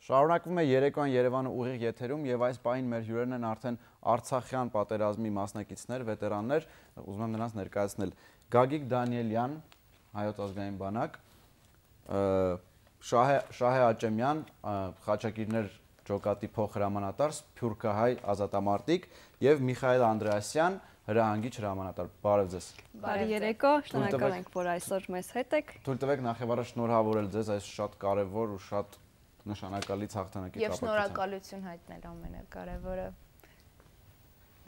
Շարունակվում է երեկոյան Երևանը ուղիղ եթերում եւ այս պահին մեր հյուրերն են արդեն Արցախյան պատերազմի մասնակիցներ, վետերաններ, ուզում եմ նրանց ներկայացնել Գագիկ Դանիելյան, Հայոց ազգային բանակ, Շահե Աճեմյան, Խաչակիրներ ջոկատի փոխհրամանատար, Սփյուռքահայ ազատամարտիկ եւ Միխայել Անդրեասյան, հրահանգիչ հրամանատար։ Բարև ձեզ։ Բարի երեկո, շնորհակալ ենք, որ այսօր մեզ հետ եք։ Թույլ տվեք նախ եւ առաջ շնորհավորել ձեզ այս շատ կարեւոր ու շատ նշանակալից հաղթանակի կապակցությամբ։ Եվ շնորհակալություն հայտնել ամենակարևորը։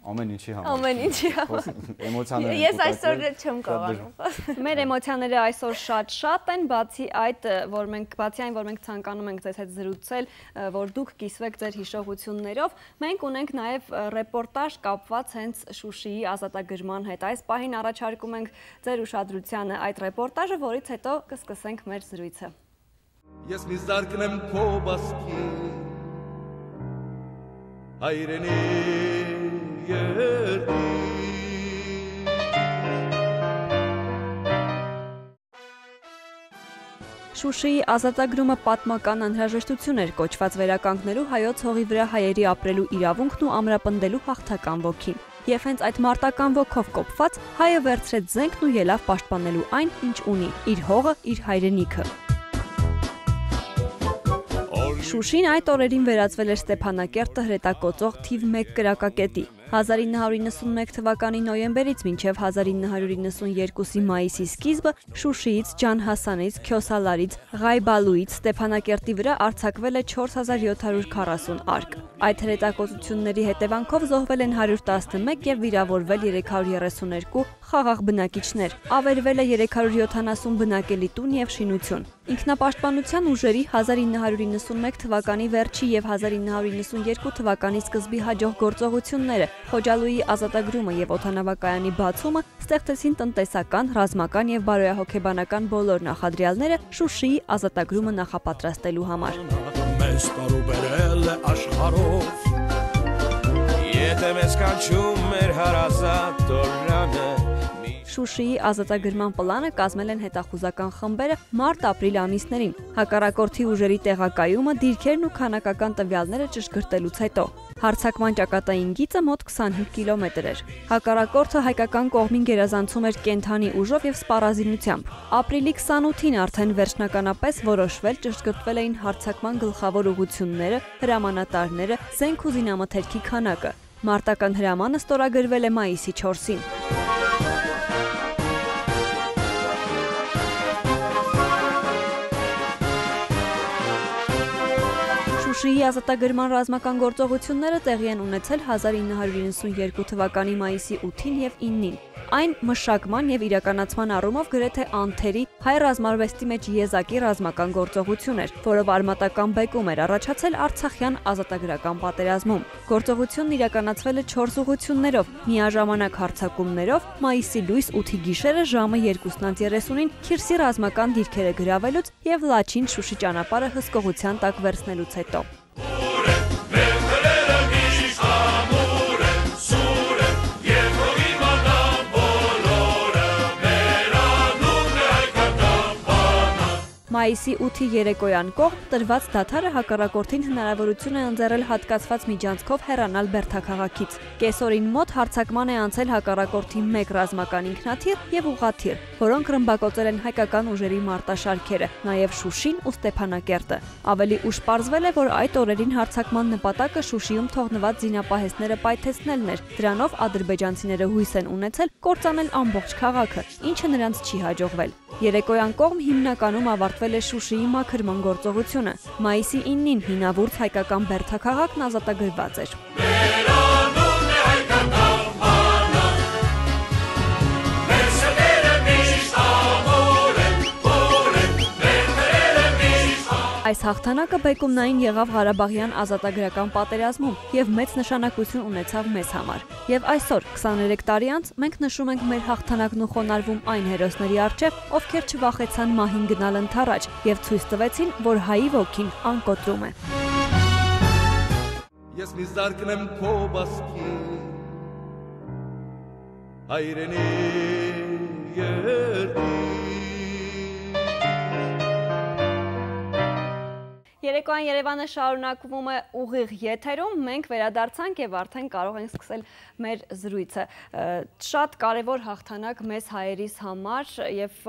Ամեն ինչի համար։ Ամեն ինչի համար։ Էմոցիաները։ Ես այսօր չեմ կարողանում։ Մեր էմոցիաները այսօր շատ են, բացի այն, որ մենք ցանկանում ենք ձեզ հետ զրուցել, որ դուք կիսվեք ձեր հիշողություններով, մենք ունենք նաև ռեպորտաժ կապված հենց Շուշիի ազատագրման հետ։ Այս պահին առաջարկում ենք ձեր ուշադրությանը այդ ռեպորտաժը, որից հետո կսկսենք մեր զրույցը։ Ես մի զարկնեմ քո բասկի հայրենի երդի Շուշիի ազատագրումը պատմական անհրաժեշտություն էր, կոչված վերականգնելու հայոց հողի վրա հայերի ապրելու իրավունքն ու ամրապնդելու հաղթական ոգին։ Եվ հենց այդ մարտական ոգով կոփված հայը վերցրեց զենքն ու ելավ պաշտպանելու այն, ինչ ունի՝ իր հողը, իր հայրենիքը։ Շուշին այդ օրերին վերածվել էր Ստեփանակերտը հրետակոծող թիվ 1 կրակակետի։ 1991 թվականի նոյեմբերից մինչև 1992-ի մայիսի սկիզբը Շուշիից, Ջանհասանից, Քյոսալարից, Ղայբալուից Ստեփանակերտի վրա արձակվել է 4740 արկ։ Այդ հրետակոծությունների հետևանքով զոհվել են 111 եւ վիրավորվել 332 խաղաղ բնակիչներ, ավերվել է 370 բնակելի տուն եւ շինություն։ Ինքնապաշտպանության ուժերի 1991 թվականի վերջի եւ 1992 թվականի սկզբի հաջող գործողությունները, Խոջալույի ազատագրումը եւ օդանավակայանի բացումը ստեղծեցին տնտեսական, ռազմական եւ բարոյահոգեբանական բոլոր նախադրյալները Շուշիի ազատագրումը նախապատրաստելու համար։ Մեզ տարուբերել է աշխարհով Եթե մեզ կանչում մեր հարազատ տորանը Շուշիի ազատագրման պլանը կազմել են հետախուզական խմբերը մարտ-ապրիլ ամիսներին, հակառակորդի ուժերի տեղակայումը, դիրքերն ու քանակական տվյալները ճշգրտելուց հետո։ Հարձակման ճակատային գիծը մոտ 25 կիլոմետր էր։ Հակառակորդը հայկական կողմին գերազանցում էր կենթանի ուժով եւ սպառազինությամբ։ Ապրիլի 28-ին արդեն վերջնականապես որոշվել ճշգրտվել էին հարձակման գլխավոր ուղղությունները, հրամանատարները, զենք ու զինամթերքի քանակը։ Մարտական հրամանը ստորագրվել է մայիսի 4-ին։ Շուշիի ազատագրման ռազմական գործողությունները տեղի են ունեցել 1992 թվականի մայիսի 8-ին եւ 9-ին։ Այն մշակման եւ իրականացման առումով գրեթե անթերի հայ ռազմարվեստի մեջ եզակի ռազմական գործողություն էր, որով արմատական բեկում էր առաջացել Արցախյան ազատագրական պատերազմում։ Գործողությունն իրականացվել է 4 ուղղություններով, միաժամանակ հարձակումներով, մայիսի լույս 8-ի գիշերը ժամը 2:30-ին Քիրսի ռազմական դիրքերը գրավելուց եւ Լաչին Շուշի ճանապարհը հսկողության տակ վերցնելուց հետո։ Մայիսի 8-ի երեկոյան կողմ տրված դադարը հակառակորդին հնարավորություն է ընձեռել հատկացված միջանցքով հեռանալ Բերդաքաղաքից։ Կեսօրին մոտ հարձակման է անցել հակառակորդի 1 ռազմական ինքնաթիռ եւ ուղղաթիռ, որոնք ռմբակոծել են հայկական ուժերի մարտաշարքերը, նաեւ Շուշին ու Ստեփանակերտը։ Ավելի ուշ պարզվել է, որ այդ օրերին հարձակման նպատակը Շուշիում թողնված զինապահեսները պայթեցնելն էր։ Դրանով ադրբեջանցիները հույս են ունեցել կործանել ամբողջ քաղաքը, ինչը նրանց չի հաջողվել։ Երեկոյան կողմ հիմնականում ավարտվել է Շուշիի մաքրման գործողությունը։ Մայիսի 9-ին հինավուրց հայկական Բերդաքաղաքն ազատագրված էր։ Այս հաղթանակը բեկումնային եղավ Ղարաբաղյան ազատագրական պատերազմում եւ մեծ նշանակություն ունեցավ մեզ համար։ Եվ այսօր 23 տարի անց մենք նշում ենք մեր հաղթանակն ու խոնարհվում այն հերոսների առջև, ովքեր չվախեցան մահին գնալ ընդառաջ եւ ցույց տվեցին, որ հայի ոգին անկոտրում է։ Ես մի զարկնեմ քո բասկի հայրենի երդի Երեկոյան Երևանը շարունակվում է ուղիղ եթերում, մենք վերադարձանք եւ արդեն կարող ենք սկսել մեր զրույցը։ Շատ կարևոր հաղթանակ մեզ հայերիս համար եւ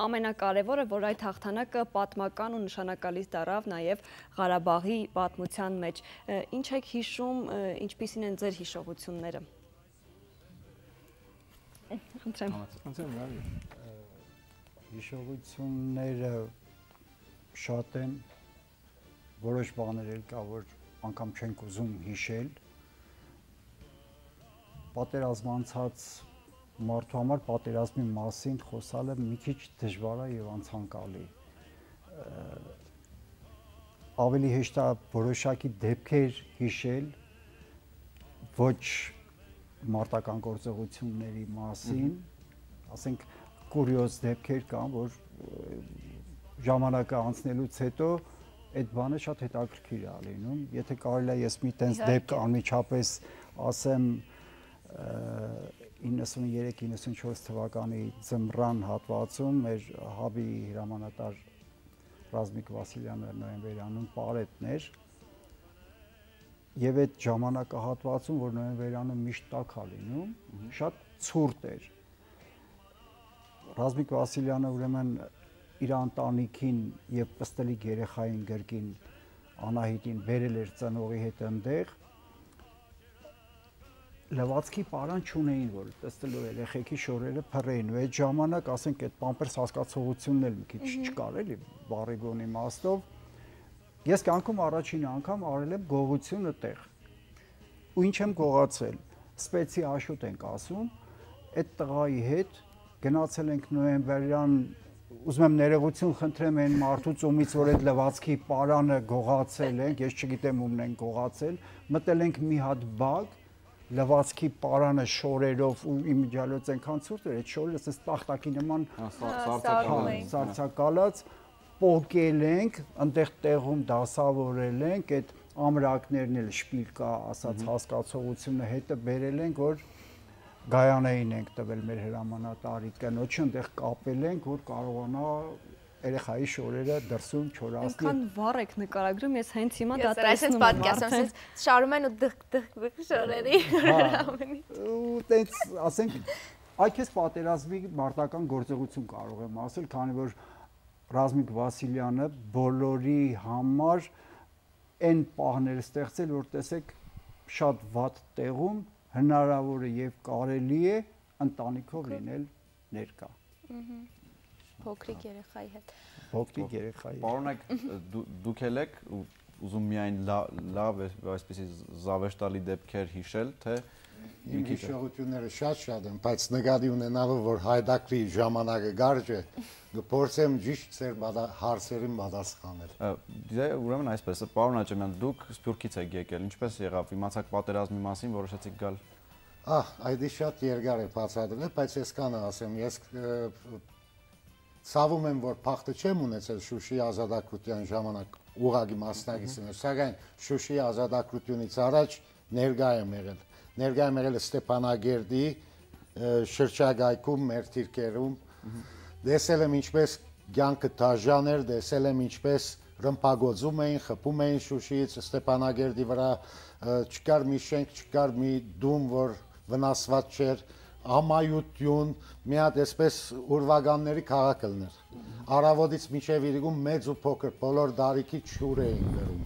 ամենակարևորը, որ այդ հաղթանակը պատմական ու նշանակալից դառավ նաեւ Ղարաբաղի պատմության մեջ։ Ինչ եք հիշում, ինչպիսին են ձեր հիշողությունները։ Խնդրեմ։ Հիշողությունները շատ են, որոշ բաներ կա, որ անգամ չենք ուզում հիշել։ Պատերազմանցած մարդու համար պատերազմի մասին խոսալը մի քիչ դժվար է եւ անցանկալի։ Ավելի հեշտ է որոշակի դեպքեր հիշել, ոչ մարտական գործողությունների մասին, ասենք կուրիոզ դեպքեր կան, որ ժամանակը անցնելուց հետո այդ բանը շատ հետաքրքիր է լինում։ Եթե կարելի է ես մի տենց դեպք անմիջապես ասեմ 93-94 թվականի ձմռան հատվածում մեր ՀԱԲ-ի հրամանատար Ռազմիկ Վասիլյանը նոյեմբերյանում պարետն էր եւ այդ ժամանակահատվածում, որ նոյեմբերյանում միշտ տաք է լինում, շատ ցուրտ էր։ Ռազմիկ Վասիլյանը ուրեմն իր ընտանիքին եւ պստլիկ երեխային գրկին Անահիտին բերել էր ծնողի հետ այնտեղ լվացքի պարան չունեին, որ տեսնելու երեխեքի շորերը փռեին ու այդ ժամանակ ասենք այդ պամպերս հասկացողությունն էլ մի քիչ չկար էլի բարիգոնի իմաստով ես կյանքում առաջին անգամ արել եմ գողություն այդտեղ ու ինչ եմ գողացել սպեցի աշոտ ենք ասում այդ տղայի հետ գնացել ենք նոյեմբերյան ուզում եմ ներողություն խնդրեմ այն մարդուց ումից որ այդ լվացքի պարանը գողացել ենք ես չգիտեմ ումն են գողացել մտել ենք մի հատ բակ լվացքի պարանը շորերով ու իմիջիալոց այնքան ցուրտ էր այդ շորերը ասես տախտակի նման սարսակալած պոկել ենք այնտեղ տեղում դասավորել ենք այդ ամրակներն էլ շպիլկա ասած հասկացողությունը հետը բերել ենք որ Գայանային ենք տվել մեր հրամանատարի կնոջը այնտեղ կապել ենք որ կարողանա երեխայի շորերը դրսում չորացնել Այնքան վառ եք նկարագրում ես հենց հիմա դա տեսնում եմ այսպես շարում են ու դղ շորերի ու տենց ասենք այ քեզ պատերազմի մարտական գործողություն կարող եմ ասել քանի որ Ռազմիկ Վասիլյանը բոլորի համար այն պահները ստեղծել որ տեսեք շատ վատ տեղում հնարավոր է եւ կարելի է ընտանիքով լինել ներկա։ Փոքրիկ երեխայի հետ։ Փոքրիկ երեխայի։ Պարոնեք դուք եք ուզում միայն լավ այսպեսի զավեշտալի դեպքեր հիշել, թե իմ հիշողությունները շատ են, բայց նկատի ունենալով որ հայդակրի ժամանակը կարճ է, գործեմ ճիշտ ծեր հարցերին պատասխանել։ Դե ուրեմն այսպես է, պարոն Աճեմյան, դուք Սփյուռքից եք եկել, ինչպես եղավ, իմացաք պատերազմի մասին, որոշեցիք գալ։ Այդ շատ երկար է բացատրել, բայց ես կանը ասեմ, ես ցավում եմ, որ փախտը չեմ ունեցել Շուշիի ազատագրության ժամանակ ուղղակի մասնակիցն եմ, սակայն Շուշիի ազատագրությունից առաջ ներկա եմ եղել։ Ներկա եմ եղել Ստեփանագերդի շրջագայքում մեր թիրքերում դեսել եմ ինչպես կյանքը դաժան էր, դեսել եմ ինչպես ռմբագոծում էին, խփում էին Շուշիից Ստեփանագերդի վրա, չկար մի շենք, չկար մի դում, որ վնասված չէր, ամայություն, մի հատ այսպես ուրվականների քաղաք ելներ։ Արավոտից մինչև իրիկում մեծ ու փոքր բոլոր դարիքի ճուր էին գրում։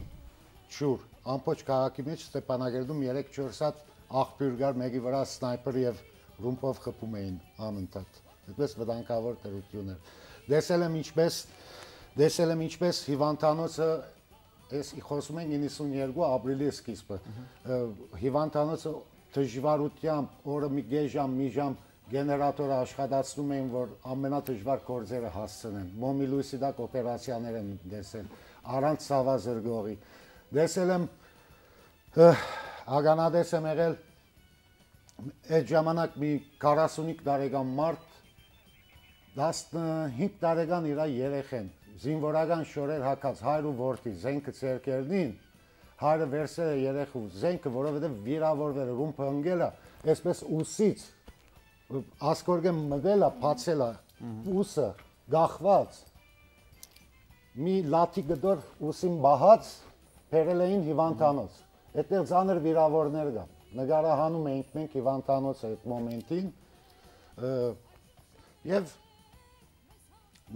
Ճուր, ամբողջ քաղաքի մեջ Ստեփանագերդում 3-4 հատ աղբյուր կար, մեկի վրա սնայպեր եւ ռումբով խփում էին անընդհատ։ Այդպես վտանգավոր դրություն էր։ Դեսել եմ ինչպես հիվանդանոցը, ես խոսում ենք 92 ապրիլի սկիզբը։ Հիվանդանոցը դժվարությամբ օրը մի ժամ գեներատորը աշխատացնում էին, որ ամենադժվար գործերը հասցնեն։ Մոմի լույսի տակ օպերացիաներ են դեսել, առանց ցավազրգողի։ Դեսել եմ ագանադես եմ եղել այդ ժամանակ մի 45 տարեկան մարդ 15 տարեկան իր երեխեն զինվորական շորեր հակած հայր ու որդի զենքը ցերկերնին հայրը վերցել է երեխու զենքը որովհետև վիրավորվել է ռումբը ընկել է այսպես ուսից ասկորգեն մտել է բացել է ուսը գախված մի լաթի գդոր ուսին բահած բերել էին հիվանդանոց։ Այդտեղ ցաներ վիրավորներ կան։ Նկարահանում էինք մենք հիվանդանոցը այդ մոմենտին եւ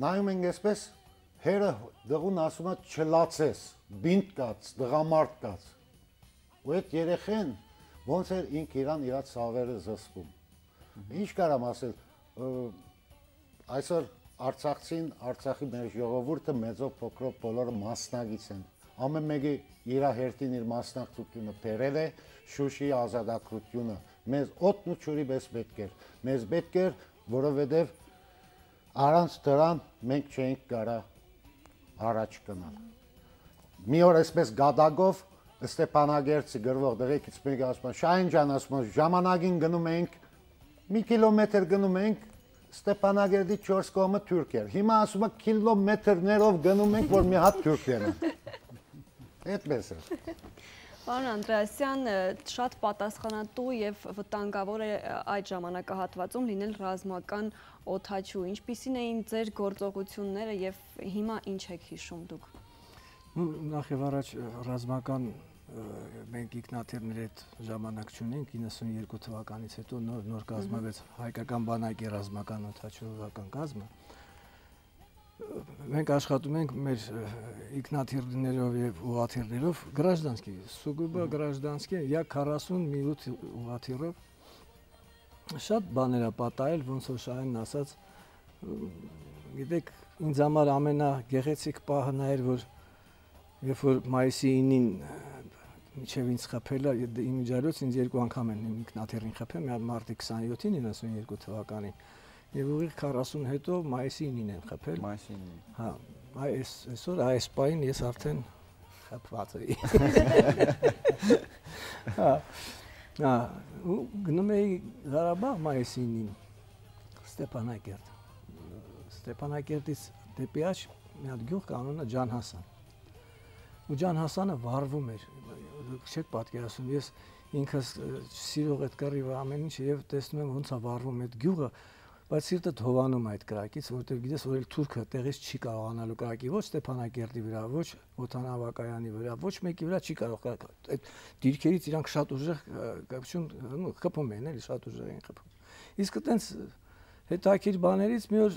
նայում ենք այսպես հերը դղուն ասում է չլացես, բինտ կաց, դղամարդ կաց։ Ու այդ երեխեն ոնց էր ինք իրան իր ցավերը զսպում։ Ինչ կարամ ասել, այսօր Արցախցին, Արցախի մեր ժողովուրդը մեծով փոքրով բոլորը մասնագից են։ Ամեն մեկը իր հերթին իր մասնակցությունը բերել է Շուշիի ազատագրությունը։ Մեզ օդն ու ջուրի պես պետք էր։ Մեզ պետք էր, որովհետև առանց դրան մենք չէինք կարա առաջ գնալ։ Մի օր այսպես գադագով Ստեփանագերտի գրվող դրեկից մեկը ասում է Շահեն ջան, ասում է ժամանակին գնում էինք մի կիլոմետր գնում էինք Ստեփանագերտի 4 կողմը թուրք էր։ Հիմա ասում է կիլոմետրներով գնում ենք, որ մի հատ թուրք են։ Այդպես է։ Պարոն Անդրեասյան, շատ պատասխանատու եւ վտանգավոր է այդ ժամանակահատվածում լինել ռազմական օդաչու։ Ինչպիսին էին ձեր գործողությունները եւ հիմա ինչ եք հիշում դուք։ Նախ եւ առաջ ռազմական մենք ինքնաթիռների հետ ժամանակ չունենք 92 թվականից հետո նոր կազմվեց հայկական բանակի ռազմական օդաչուական կազմը։ Մենք աշխատում ենք մեր ինքնաթիռներով եւ ուղաթիռներով гражданский, сугубо гражданский, я 40 մինուտ ուղաթիռով շատ բաներ է պատահել, ոնց որ Շահենն ասաց, գիտեք, ինձ համար ամենագեղեցիկ պահը նա էր, որ երբ որ մայիսի 9-ին միջև ինձ խփելա, իմիջիայլոց ինձ երկու անգամ են ինքնաթիռին խփել, մի հատ մարտի 27-ին 92 թվականին եւ ուղիղ 40 հետո մայիսի 9-ին են խփել։ Մայիսի 9-ին։ Հա, այսօր այս պահին ես արդեն խփված էի։ Հա, ու գնում էի Ղարաբաղ մայիսի 9-ին Ստեփանագերտ։ Ստեփանագերտից դեպի աջ մի հատ գյուղ կանոնը Ջան Հասան։ Ու Ջան Հասանը վառվում էր, չեք պատկերացնում, ես ինքս սիրող այդ կռիվը ամեն ինչ եւ տեսնում եմ ոնց է վառվում այդ գյուղը, բայց սիրտը թողանում այդ կրակից, որովհետեւ գիտես, որ էլ թուրքը տեղից չի կարողանալու կրակի ոչ Ստեփանագերտի վրա, ոչ օդանավակայանի վրա, ոչ մեկի վրա չի կարող այդ դիրքերից իրանք շատ ուժեղ կապություն խփում են, էլի շատ ուժեղ են խփում։ Իսկ այտենց հետաքրքիր բաներից մի օր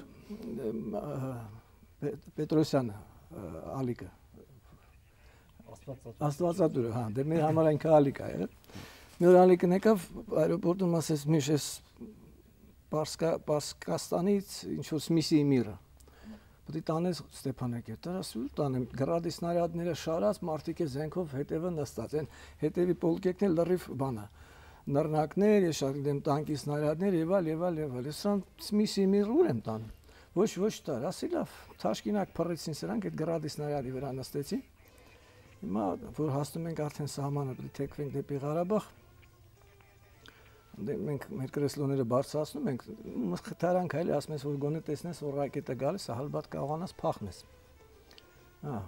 Պետրոսյանը Ալիկը Աստվածատուրը, հա, դե մեր համար այնքան ալիք է եղել։ Մի օր ալիկն եկավ այրոպորտում ասեց՝ «Միշ էս Պարսկաստանից ինչ-որ Սմիսի միրը»։ Պետք է տանես Ստեփանագերտ, ասում տանեմ, գրադի սնարյադները շարած, մարդիկ է զենքով հետևը նստած, այն հետևի պոլկեկն էլ լրիվ բանա։ Նռնակներ, եշակդեմ տանկի սնարյադներ եւ այլ։ Ես սրան Սմիսի միր ուր եմ տան։ Ոչ տար, ասի լավ, թաշկինակ փռեցին սրանք այդ գրադի սնարյադի վրա նստեցին։ Հիմա որ հասնում ենք արդեն սահմանը, պետք է թեքվենք դեպի Ղարաբաղ։ Մենք մեր կրեսլոները բարձրացնում ենք, խթարանք այլ ասում ես որ գոնե տեսնես որ ռակետը գալիս, հալբատ կարողանաս փախնես։ Հա,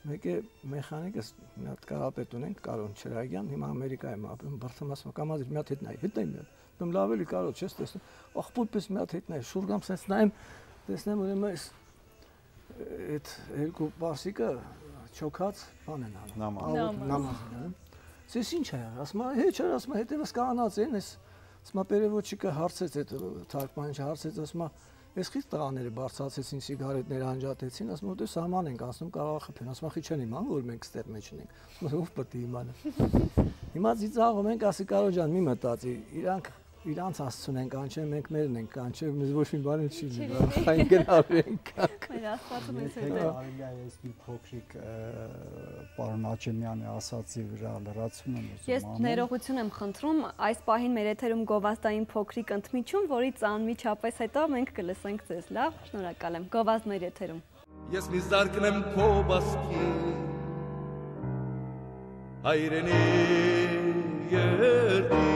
մեկ է մեխանիկս մի հատ կարապետ ունենք, Կարոն Չրագյան, հիմա Ամերիկայում ապրում, բրթում ասում կամազիր մի հատ հետ նայ, հետ նայ։ Դեմ լավ էլի կարող չես տեսնում։ Աղբորպես մի հատ հետ նայ, շուրգամ sense նայեմ, տեսնեմ ուրեմն այս այդ երկու պարսիկը չոքած բան են անում։ Նամազ են անում։ Սես ինչ է, ասում է, հեչ էր, ասում է, հետևս կանած են, այս ասում է, պերևոջիկը հարցեց այդ թարգմանիչը հարցեց, ասում է, այս խիստ տղաները բարձրացեցին, սիգարետները անջատեցին, ասում է, դե սահման ենք ասում, կարող խփեն, ասում է, խի չեն իմանում, որ մենք ստեղ մեջ ունենք։ Ասում է, ով պետք է իմանա։ Հիմա ծիծաղում ենք, ասի Կարո ջան, մի մտածի, իրանց աստծուն են կանչեն, մենք մերն ենք կանչել, մեզ ոչ մի բան չի լինի, խային գնալու ենք։ Մեր աստվածը մեզ հետ է։ Այս մի փոքրիկ պարոն Աչեմյանի ասացի վրա լրացում եմ ուզում։ Ես ներողություն եմ խնդրում, այս պահին մեր եթերում գովազդային փոքրիկ ընդմիջում, որից անմիջապես հետո մենք կլսենք ձեզ, լավ, շնորհակալ եմ։ Գովազդ մեր եթերում։ Ես մի զարկնեմ քո բասկի հայրենի երդի